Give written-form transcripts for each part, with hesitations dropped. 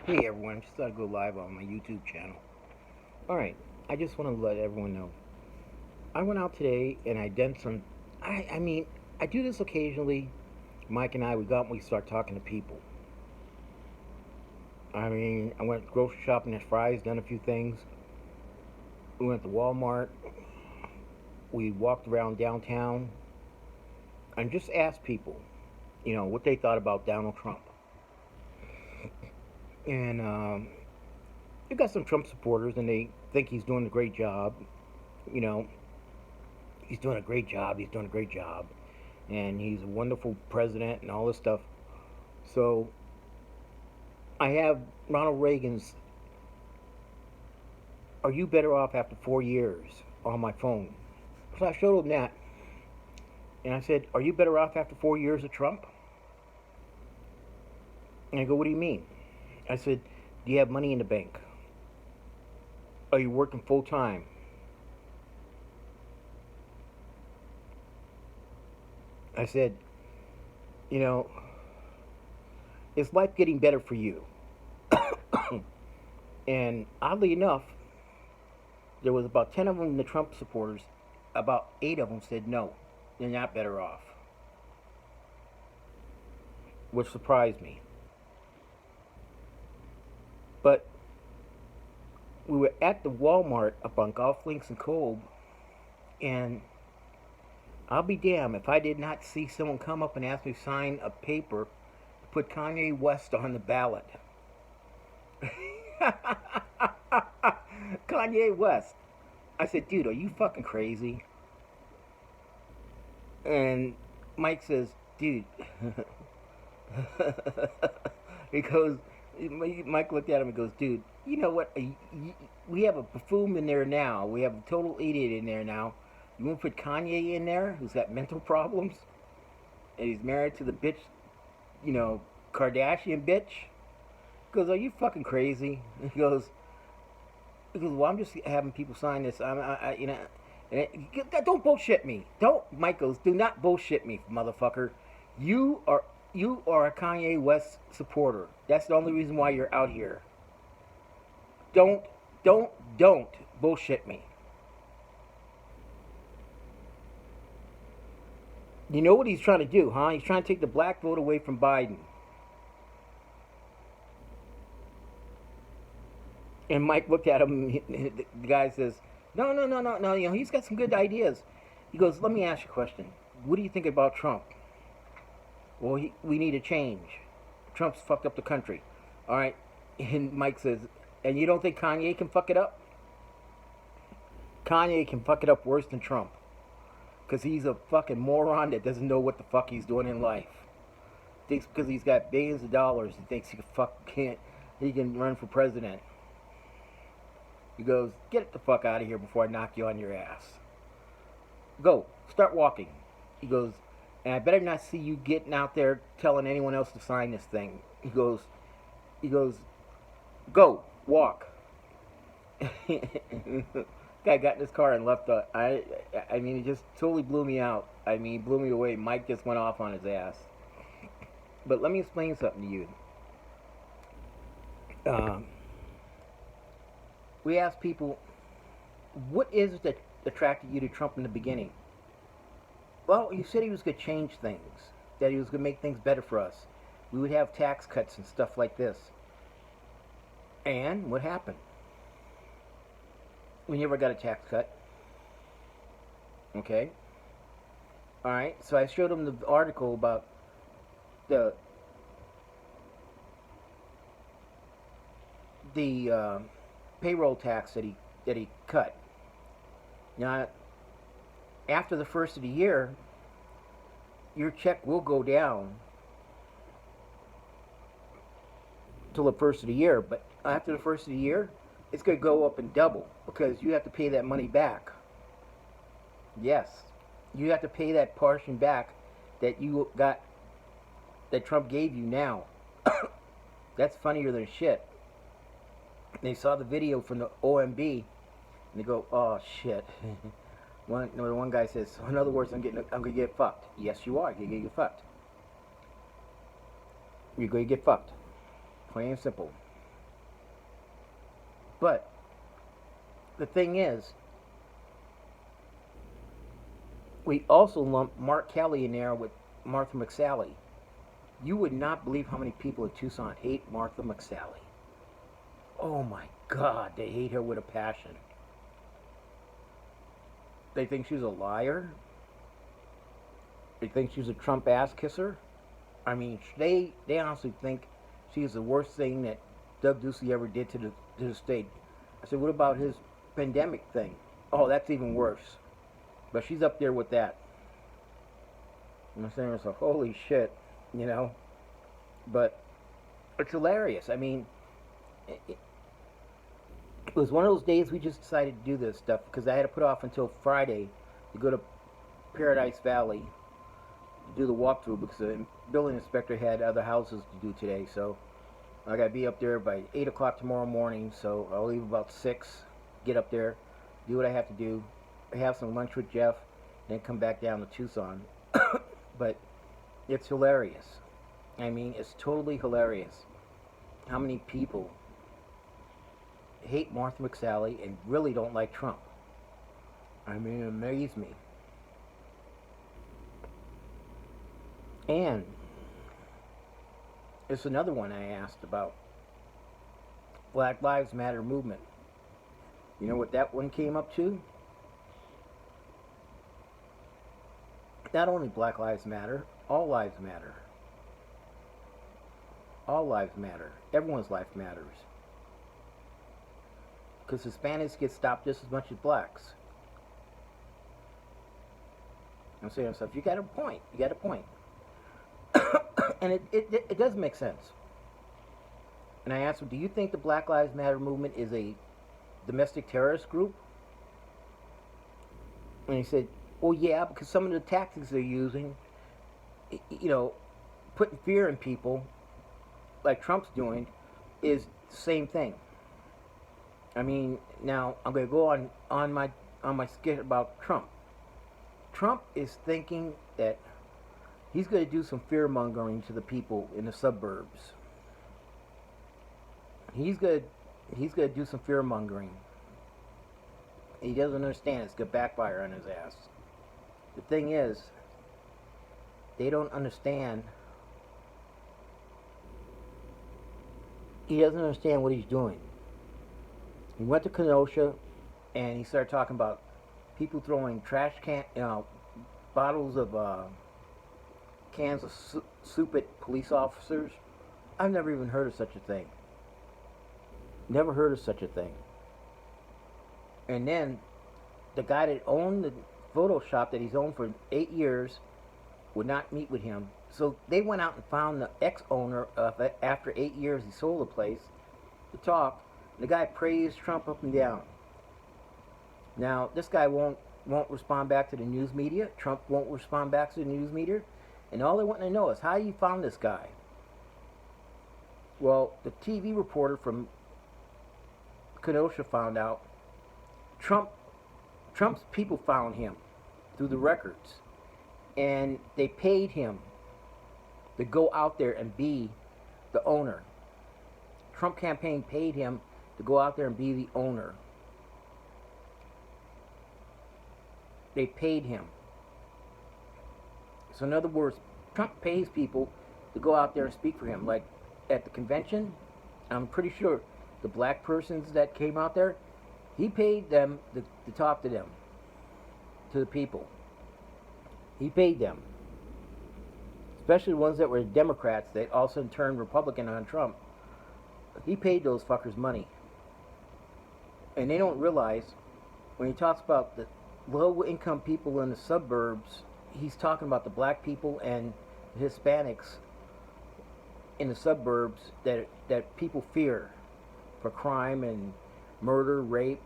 Hey everyone, just thought I'd go live on my YouTube channel. Alright, I just want to let everyone know. I went out today and I done some. I do this occasionally. Mike and we go out and we start talking to people. I went grocery shopping at Fry's, done a few things. We went to Walmart. We walked around downtown and just asked people, what they thought about Donald Trump. And you got some Trump supporters and they think he's doing a great job. You know, he's doing a great job. He's doing a great job. And he's a wonderful president and all this stuff. So I have Ronald Reagan's "Are you better off after 4 years?" on my phone. So I showed him that. And I said, "Are you better off after 4 years of Trump?" And I go, "What do you mean?" I said, "Do you have money in the bank? Are you working full time?" I said, "You know, is life getting better for you?" And oddly enough, there was about 10 of them, the Trump supporters. About 8 of them said no, they're not better off, which surprised me. But we were at the Walmart up on Golf Links and Kolb, and I'll be damned if I did not see someone come up and ask me to sign a paper to put Kanye West on the ballot. Kanye West. I said, "Dude, are you fucking crazy?" And Mike says, "Dude," he goes, Mike looked at him and goes, "Dude, you know what? We have a buffoon in there now. We have a total idiot in there now. You want to put Kanye in there, who's got mental problems, and he's married to the bitch, Kardashian bitch?" He goes, "Are you fucking crazy?" He goes, "Well, I'm just having people sign this. Don't bullshit me. Don't." Mike goes, "Do not bullshit me, motherfucker. You are a Kanye West supporter. That's the only reason why you're out here. Don't bullshit me." You know what he's trying to do, huh? He's trying to take the black vote away from Biden. And Mike looked at him. The guy says, "No, no, no, no, no. He's got some good ideas." He goes, "Let me ask you a question. What do you think about Trump?" "Well, we need a change. Trump's fucked up the country." "All right." And Mike says, "And you don't think Kanye can fuck it up?" "Kanye can fuck it up worse than Trump. Because he's a fucking moron that doesn't know what the fuck he's doing in life. Thinks because he's got billions of dollars, he thinks he can run for president." He goes, "Get the fuck out of here before I knock you on your ass. Go, start walking." He goes, "And I better not see you getting out there telling anyone else to sign this thing." He goes, "Go, walk." Guy got in his car and left. It just totally blew me out. Blew me away. Mike just went off on his ass. But let me explain something to you. We asked people, what is it that attracted you to Trump in the beginning? Well, he said he was going to change things, that he was going to make things better for us. We would have tax cuts and stuff like this. And what happened? We never got a tax cut. Okay? Alright, so I showed him the article about the payroll tax that he cut. Now, after the first of the year, your check will go down till the first of the year, but after the first of the year, it's going to go up and double because you have to pay that money back. Yes, you have to pay that portion back that you got, that Trump gave you now. That's funnier than shit. They saw the video from the OMB, and they go, "Oh shit." One guy says, "So in other words, I'm gonna get fucked." Yes, you are. You're gonna get fucked. You're gonna get fucked. Plain and simple. But the thing is, we also lump Mark Kelly in there with Martha McSally. You would not believe how many people in Tucson hate Martha McSally. Oh my God, they hate her with a passion. They think she's a liar. They think she's a Trump ass kisser. I mean, they honestly think she's the worst thing that Doug Ducey ever did to the state. I said, what about his pandemic thing? Oh, that's even worse. But she's up there with that. And I'm saying to myself, holy shit, you know. But it's hilarious. I mean, it was one of those days we just decided to do this stuff because I had to put off until Friday to go to Paradise Valley to do the walkthrough because the building inspector had other houses to do today. So I got to be up there by 8 o'clock tomorrow morning. So I'll leave about 6, get up there, do what I have to do, have some lunch with Jeff, then come back down to Tucson. But it's hilarious. I mean, it's totally hilarious how many people hate Martha McSally and really don't like Trump. I mean, it amazed me. And it's another one I asked about. Black Lives Matter movement. You know what that one came up to? Not only Black Lives Matter, all lives matter. All lives matter. Everyone's life matters. Because Hispanics get stopped just as much as blacks. I'm saying to myself, you got a point. You got a point. And it does make sense. And I asked him, do you think the Black Lives Matter movement is a domestic terrorist group? And he said, well, yeah, because some of the tactics they're using, you know, putting fear in people, like Trump's doing, is the same thing. I mean, now I'm going to go on my skit about Trump. Trump is thinking that he's going to do some fear mongering to the people in the suburbs. He's going to do some fear mongering. He doesn't understand it's going to backfire on his ass. The thing is, they don't understand. He doesn't understand what he's doing. He went to Kenosha and he started talking about people throwing trash bottles of cans of soup at police officers. I've never even heard of such a thing. Never heard of such a thing. And then the guy that owned the photo shop that he's owned for 8 years would not meet with him. So they went out and found the ex-owner of it after 8 years he sold the place to talk. The guy praised Trump up and down. Now, this guy won't respond back to the news media. Trump won't respond back to the news media. And all they want to know is how you found this guy. Well, the TV reporter from Kenosha found out Trump's people found him through the records. And they paid him to go out there and be the owner. Trump campaign paid him to go out there and be the owner. They paid him. So in other words, Trump pays people to go out there and speak for him. Like at the convention, I'm pretty sure the black persons that came out there, he paid them to talk to them, to the people. He paid them. Especially the ones that were Democrats that also turned Republican on Trump. He paid those fuckers money. And they don't realize, when he talks about the low-income people in the suburbs, he's talking about the black people and the Hispanics in the suburbs that people fear for crime and murder, rape,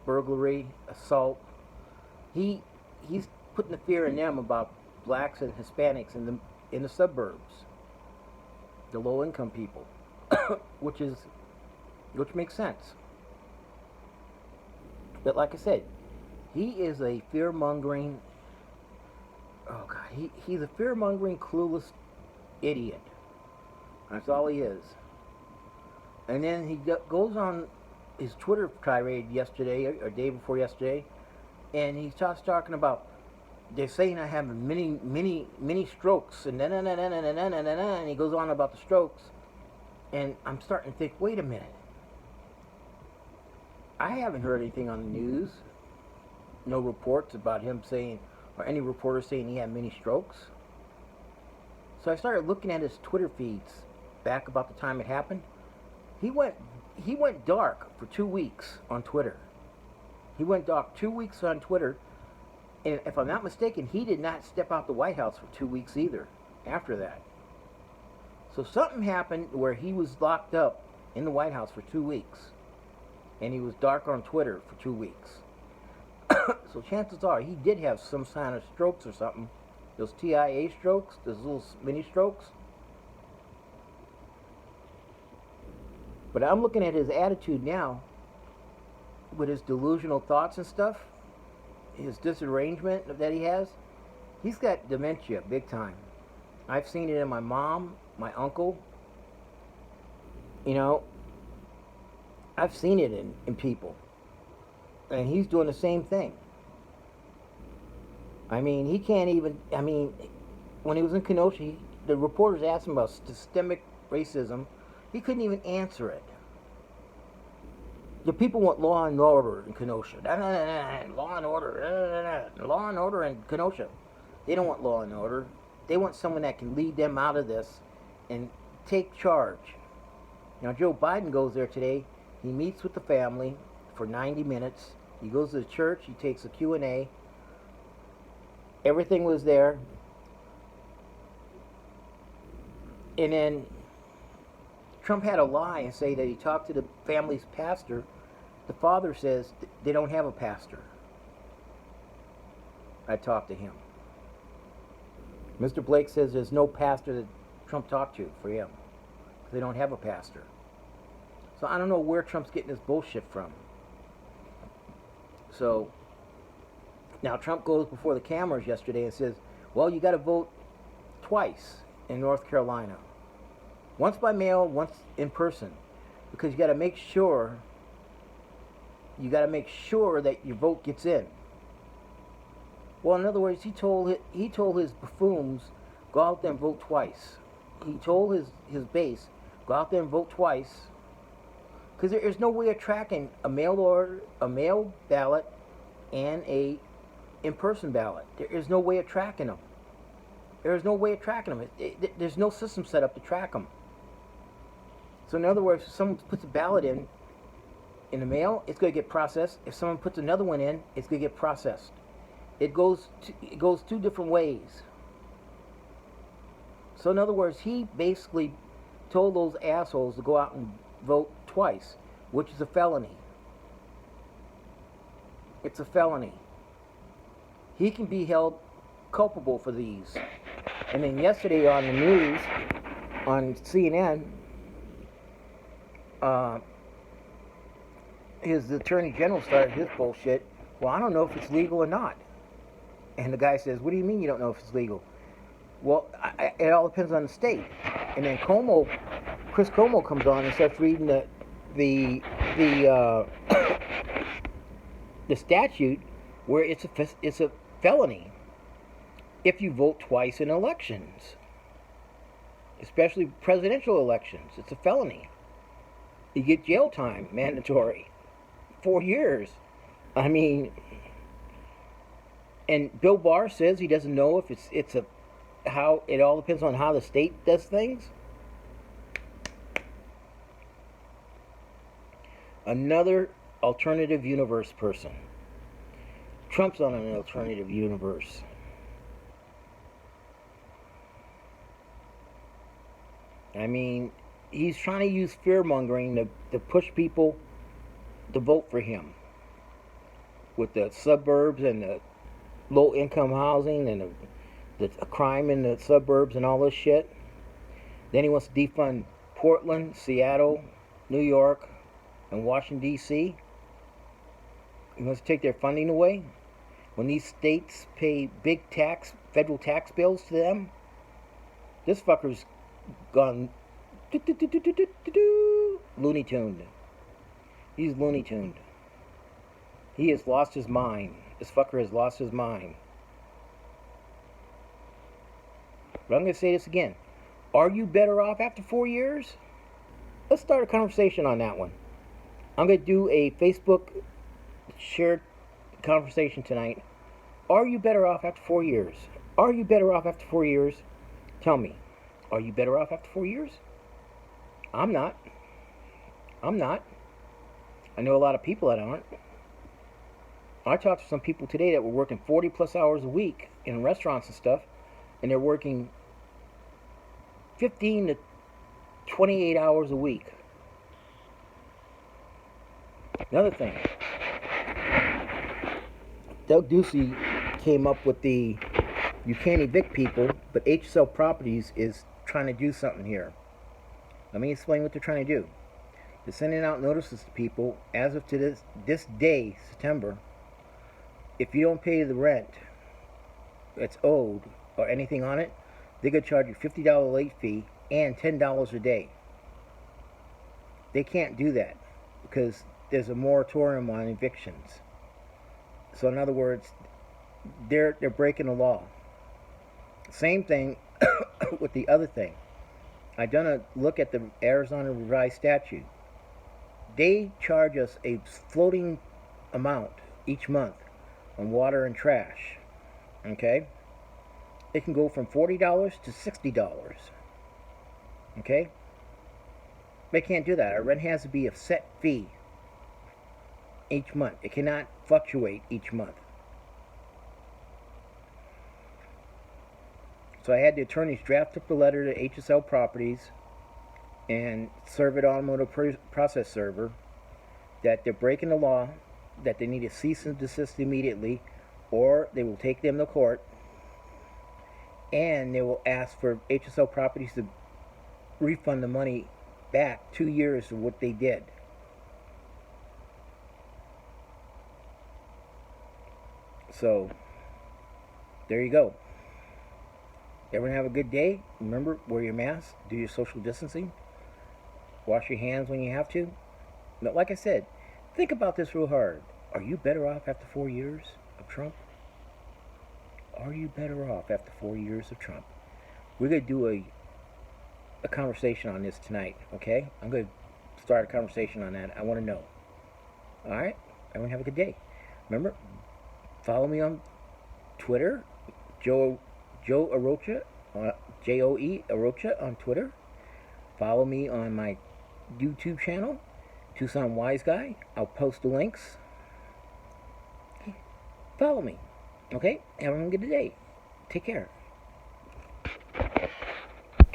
burglary, assault. He's putting the fear in them about blacks and Hispanics in the suburbs, the low-income people, which makes sense. But like I said, he is a fear-mongering. Oh God, he's a fear-mongering, clueless idiot. That's all he is. And then he goes on his Twitter tirade yesterday or day before yesterday, and he starts talking about they're saying I have many strokes, and and he goes on about the strokes, and I'm starting to think, wait a minute, I haven't heard anything on the news, no reports about him saying, or any reporter saying he had many strokes. So I started looking at his Twitter feeds back about the time it happened. He went dark for 2 weeks on Twitter. He went dark 2 weeks on Twitter. And if I'm not mistaken, he did not step out the White House for 2 weeks either after that. So something happened where he was locked up in the White House for 2 weeks. And he was dark on Twitter for 2 weeks. So chances are he did have some sign of strokes or something. Those TIA strokes, those little mini strokes. But I'm looking at his attitude now with his delusional thoughts and stuff. His disarrangement that he has. He's got dementia big time. I've seen it in my mom, my uncle. You know, I've seen it in people. And he's doing the same thing. I mean, he can't even, when he was in Kenosha, the reporters asked him about systemic racism. He couldn't even answer it. The people want law and order in Kenosha. Law and order. Law and order in Kenosha. They don't want law and order. They want someone that can lead them out of this and take charge. Now, Joe Biden goes there today. He meets with the family for 90 minutes. He goes to the church. He takes a Q&A. Everything was there. And then Trump had to lie and say that he talked to the family's pastor. The father says they don't have a pastor. I talked to him. Mr. Blake says there's no pastor that Trump talked to for him. They don't have a pastor. So I don't know where Trump's getting this bullshit from. So now Trump goes before the cameras yesterday and says, well, you got to vote twice in North Carolina. Once by mail, once in person. Because you got to make sure that your vote gets in. Well, in other words, he told his buffoons, go out there and vote twice. He told his base, go out there and vote twice. Because there is no way of tracking a mail ballot and a in-person ballot. There is no way of tracking them. There's no system set up to track them. So in other words, if someone puts a ballot in the mail, it's going to get processed. If someone puts another one in, it's going to get processed. It goes 2 different ways. So in other words, he basically told those assholes to go out and vote twice, which is a felony. It's a felony. He can be held culpable for these. And then yesterday on the news, on CNN, his attorney general started his bullshit. Well, I don't know if it's legal or not. And the guy says, what do you mean you don't know if it's legal? Well, it all depends on the state. And then Chris Cuomo comes on and starts reading the statute where it's a felony if you vote twice in elections, especially presidential elections. It's a felony. You get jail time, mandatory, 4 years. And Bill Barr says he doesn't know if it's how it all depends on how the state does things. Another alternative universe person. Trump's on an alternative universe. He's trying to use fear-mongering to push people to vote for him. With the suburbs and the low-income housing and the crime in the suburbs and all this shit. Then he wants to defund Portland, Seattle, New York, and Washington, D.C. He wants to take their funding away. When these states pay big federal tax bills to them, this fucker's gone Looney Tune. He's Looney Tuned. He has lost his mind. This fucker has lost his mind. But I'm going to say this again. Are you better off after 4 years? Let's start a conversation on that one. I'm going to do a Facebook shared conversation tonight. Are you better off after 4 years? Are you better off after 4 years? Tell me. Are you better off after 4 years? I'm not. I'm not. I know a lot of people that aren't. I talked to some people today that were working 40 plus hours a week in restaurants and stuff, and they're working 15 to 28 hours a week. Another thing, Doug Ducey came up with the you can't evict people, but HSL Properties is trying to do something here. Let me explain what they're trying to do. They're sending out notices to people as of to this day, September. If you don't pay the rent that's owed or anything on it, they're going to charge you $50 late fee and $10 a day. They can't do that because there's a moratorium on evictions. So in other words, they're breaking the law. Same thing with the other thing. I done a look at the Arizona revised statute. They charge us a floating amount each month on water and trash. Okay? It can go from $40 to $60. Okay? They can't do that. Our rent has to be a set fee each month. It cannot fluctuate each month. So I had the attorneys draft up a letter to HSL Properties and serve it on with a process server that they're breaking the law, that they need to cease and desist immediately, or they will take them to court, and they will ask for HSL Properties to refund the money back 2 years of what they did. So, there you go. Everyone have a good day. Remember, wear your mask, do your social distancing, wash your hands when you have to. But like I said, think about this real hard. Are you better off after 4 years of Trump? Are you better off after 4 years of Trump? We're going to do a conversation on this tonight, okay? I'm going to start a conversation on that. I want to know. Alright? Everyone have a good day. Remember, follow me on Twitter, Joe Arocha, Joe Arocha on Twitter. Follow me on my YouTube channel, Tucson Wise Guy. I'll post the links. Follow me. Okay? Have a good day. Take care.